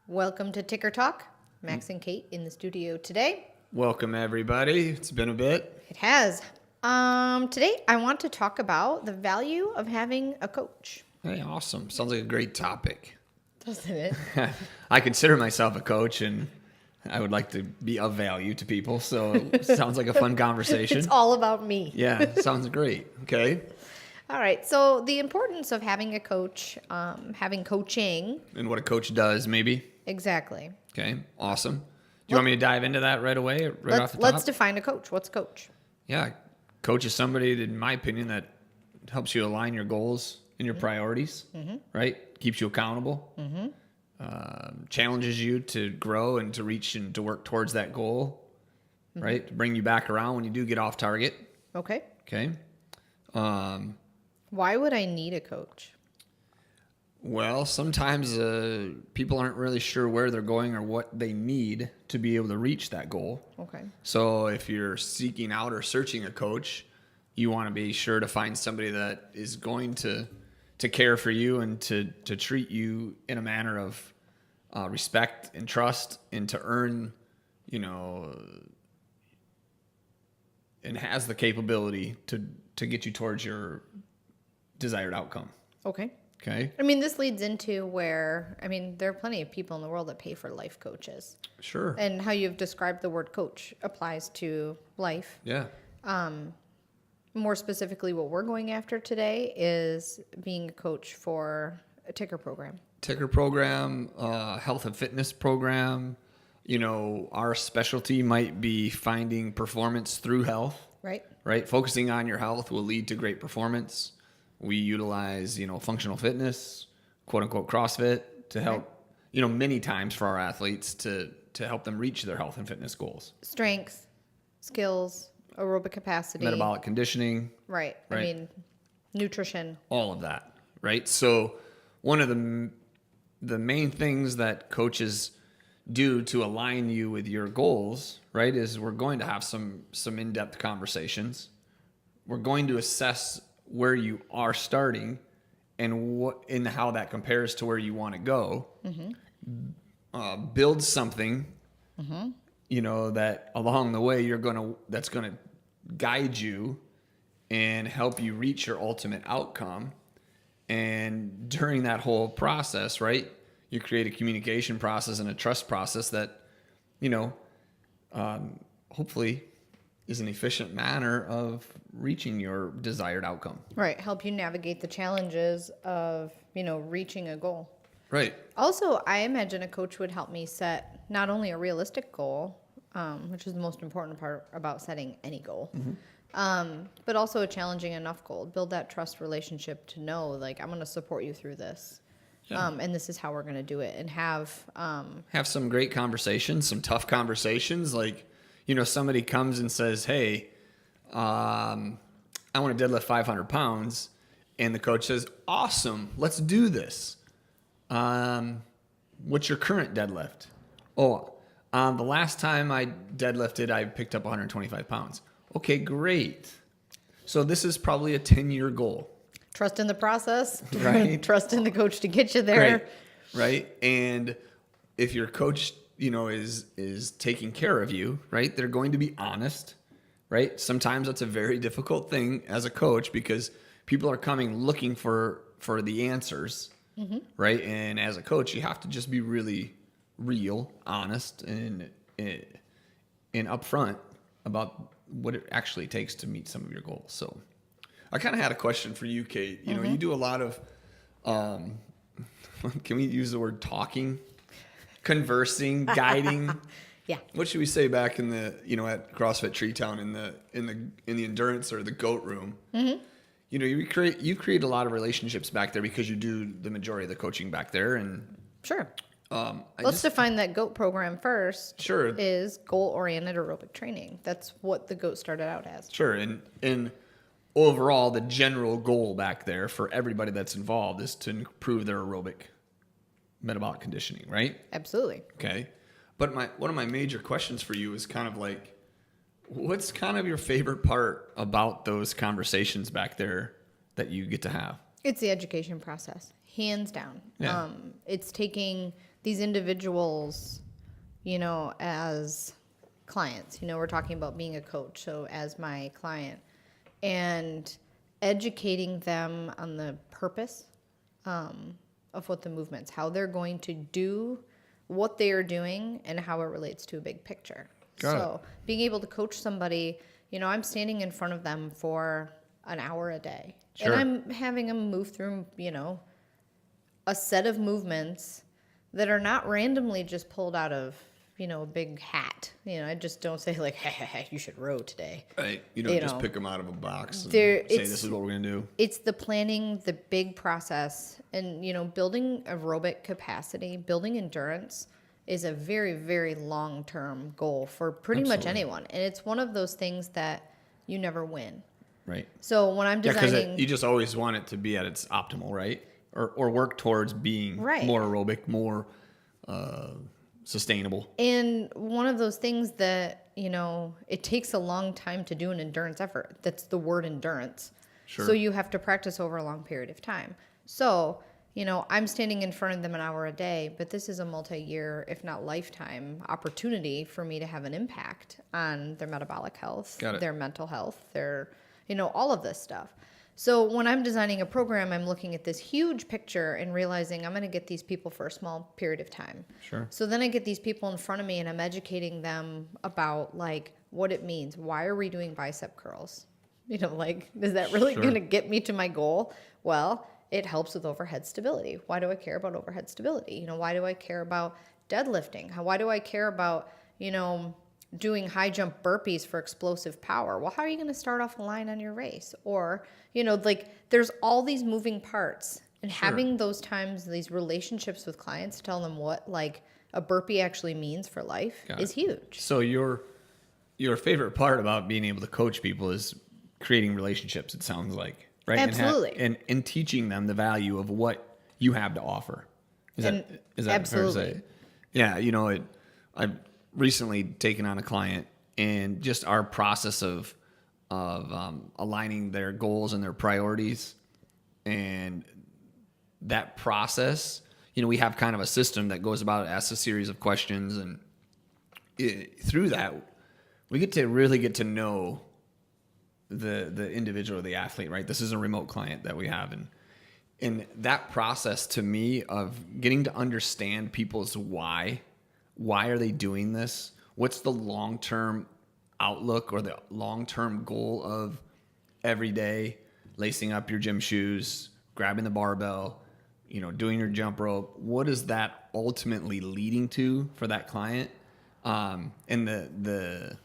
Welcome to Ticker Talk. Max and Kate in the studio today. Welcome, everybody. It's been a bit. It has. Today I want to talk about the value of having a coach. Hey, awesome. Sounds like a great topic. Doesn't it? I consider myself a coach, and I would like to be of value to people, so it sounds like a fun conversation. It's all about me. Yeah, sounds great. Okay. All right. So the importance of having a coach, having coaching. And what a coach does, maybe. Exactly. Okay, awesome. Do you want me to dive into that right away, off the top? Let's define a coach. What's a coach? Yeah, coach is somebody, in my opinion, that helps you align your goals and your priorities, right? Keeps you accountable, challenges you to grow and to reach and to work towards that goal, right? To bring you back around when you do get off target. Okay. Okay. Why would I need a coach? Well, sometimes people aren't really sure where they're going or what they need to be able to reach that goal. Okay. So if you're seeking out or searching a coach, you want to be sure to find somebody that is going to care for you and to treat you in a manner of respect and trust, and to earn, and has the capability to get you towards your desired outcome. Okay. Okay. I mean, this leads into where, there are plenty of people in the world that pay for life coaches. Sure. And how you've described the word coach applies to life. Yeah. More specifically, what we're going after today is being a coach for a ticker program. Ticker program, health and fitness program. Our specialty might be finding performance through health. Right. Right. Focusing on your health will lead to great performance. We utilize, functional fitness, quote unquote CrossFit, to help, many times for our athletes to help them reach their health and fitness goals. Strength, skills, aerobic capacity. Metabolic conditioning. Right. Nutrition. All of that. Right. So one of the main things that coaches do to align you with your goals, right, is we're going to have some in-depth conversations. We're going to assess where you are starting and how that compares to where you want to go. Build something, that along the way that's going to guide you and help you reach your ultimate outcome. And during that whole process, right, you create a communication process and a trust process that, hopefully is an efficient manner of reaching your desired outcome. Right. Help you navigate the challenges of, reaching a goal. Right. Also, I imagine a coach would help me set not only a realistic goal, which is the most important part about setting any goal, but also a challenging enough goal. Build that trust relationship to know, like, I'm going to support you through this. Yeah. And this is how we're going to do it. And have some great conversations, some tough conversations. Like, somebody comes and says, hey, I want to deadlift 500 pounds. And the coach says, awesome, let's do this. What's your current deadlift? Oh, the last time I deadlifted, I picked up 125 pounds. Okay, great. So this is probably a 10-year goal. Trust in the process. Right. Trust in the coach to get you there. Right. And if your coach, is taking care of you, right, they're going to be honest, right? Sometimes that's a very difficult thing as a coach because people are coming looking for the answers, right? And as a coach, you have to just be really real, honest, and upfront about what it actually takes to meet some of your goals. So I kind of had a question for you, Kate. You do a lot of, can we use the word talking? Conversing, guiding. Yeah. What should we say back in the, at CrossFit Tree Town in the endurance or the goat room? You create a lot of relationships back there because you do the majority of the coaching back there. And sure. Let's define that GOAT program first. Sure. Is goal-oriented aerobic training. That's what the GOAT started out as. Sure. And overall, the general goal back there for everybody that's involved is to improve their aerobic metabolic conditioning, right? Absolutely. Okay. But one of my major questions for you is kind of like, what's kind of your favorite part about those conversations back there that you get to have? It's the education process, hands down. Yeah. It's taking these individuals, as clients. We're talking about being a coach, so as my client, and educating them on the purpose of what the movement's, how they're going to do what they are doing, and how it relates to a big picture. So being able to coach somebody, I'm standing in front of them for an hour a day. Sure. And I'm having them move through, a set of movements that are not randomly just pulled out of, a big hat. I just don't say like, hey, you should row today. Right. You don't just pick them out of a box and There- say, it's- this is what we're going to do. It's the planning, the big process, and, building aerobic capacity, building endurance is a very, very long-term goal for pretty much Absolutely. anyone. And it's one of those things that you never win. Right. So when I'm Yeah, designing... because you just always want it to be at its optimal, right? Or work towards being Right. more aerobic, more sustainable. And one of those things that, it takes a long time to do an endurance effort. That's the word endurance. Sure. So you have to practice over a long period of time. So, I'm standing in front of them an hour a day, but this is a multi-year, if not lifetime, opportunity for me to have an impact on their metabolic health, Got it. their mental health, their, all of this stuff. So when I'm designing a program, I'm looking at this huge picture and realizing I'm going to get these people for a small period of time. Sure. So then I get these people in front of me and I'm educating them about like what it means. Why are we doing bicep curls? Is that really Sure. going to get me to my goal? Well, it helps with overhead stability. Why do I care about overhead stability? Why do I care about deadlifting? Why do I care about, doing high jump burpees for explosive power? Well, how are you going to start off a line on your race? Or, there's all these moving parts, and Sure. having those times, these relationships with clients, tell them what like a burpee actually means for life Got is it. huge. So your favorite part about being able to coach people is creating relationships, it sounds like, right? Absolutely. And teaching them the value of what you have to offer. Is that absolutely. fair to say? Yeah, I've recently taken on a client, and just our process of aligning their goals and their priorities, and that process, we have kind of a system that goes about it, asks a series of questions, and through that, we really get to know the individual, the athlete, right? This is a remote client that we have, and that process to me of getting to understand people's why are they doing this? What's the long-term outlook or the long-term goal of every day lacing up your gym shoes, grabbing the barbell, doing your jump rope? What is that ultimately leading to for that client? And the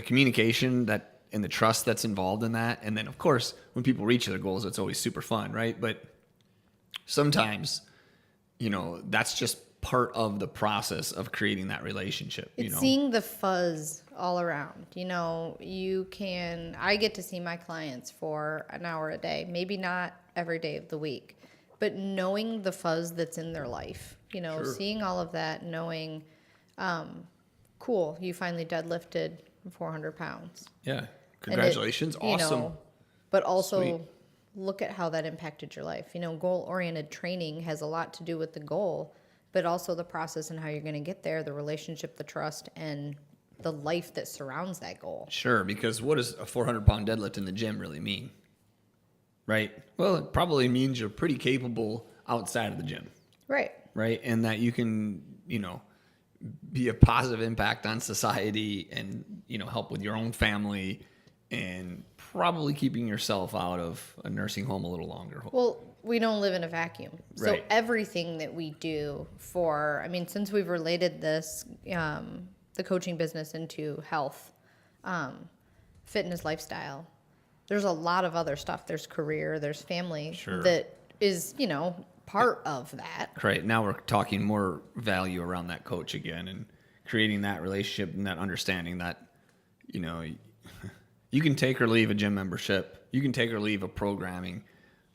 communication that and the trust that's involved in that. And then of course, when people reach their goals, it's always super fun, right? But sometimes, that's just part of the process of creating that relationship. It's seeing the fuzz all around. I get to see my clients for an hour a day, maybe not every day of the week, but knowing the fuzz that's in their life, Sure. seeing all of that, knowing, cool, you finally deadlifted 400 pounds. Yeah. And Congratulations. Awesome. But also Sweet. look at how that impacted your life. Goal-oriented training has a lot to do with the goal, but also the process and how you're going to get there, the relationship, the trust, and the life that surrounds that goal. Sure, because what does a 400-pound deadlift in the gym really mean? Right? Well, it probably means you're pretty capable outside of the gym, Right. right? And that you can, be a positive impact on society and, help with your own family and probably keeping yourself out of a nursing home a little longer. Well, we don't live in a vacuum. So Right. everything that we do since we've related this, the coaching business into health, fitness, lifestyle, there's a lot of other stuff. There's career, there's family Sure. that is, part of that. Right. Now we're talking more value around that coach again and creating that relationship and that understanding that, you can take or leave a gym membership. You can take or leave a programming,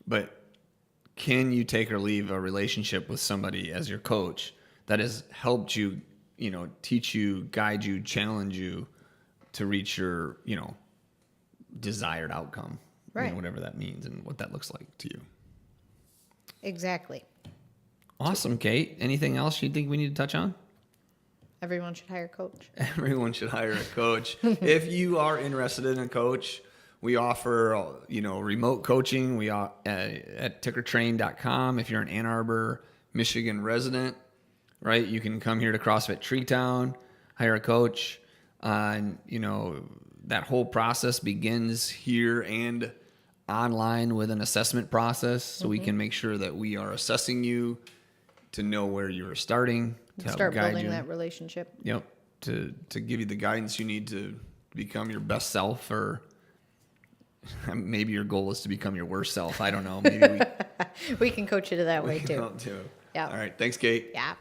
but can you take or leave a relationship with somebody as your coach that has helped you, teach you, guide you, challenge you to reach your, desired outcome, Right. whatever that means and what that looks like to you. Exactly. Awesome, Kate. Anything else you think we need to touch on? Everyone should hire a coach. Everyone should hire a coach. If you are interested in a coach, we offer, remote coaching. We are at tickertrain.com. If you're an Ann Arbor, Michigan resident, right, you can come here to CrossFit Treetown, hire a coach. And, that whole process begins here and online with an assessment process. So we can make sure that we are assessing you to know where you're starting. To help Start guide building you. that relationship. Yep. To give you the guidance you need to become your best self, or maybe your goal is to become your worst self. I don't know. Maybe We can coach you to that way we too. can help too. Yeah. All right. Thanks, Kate. Yeah.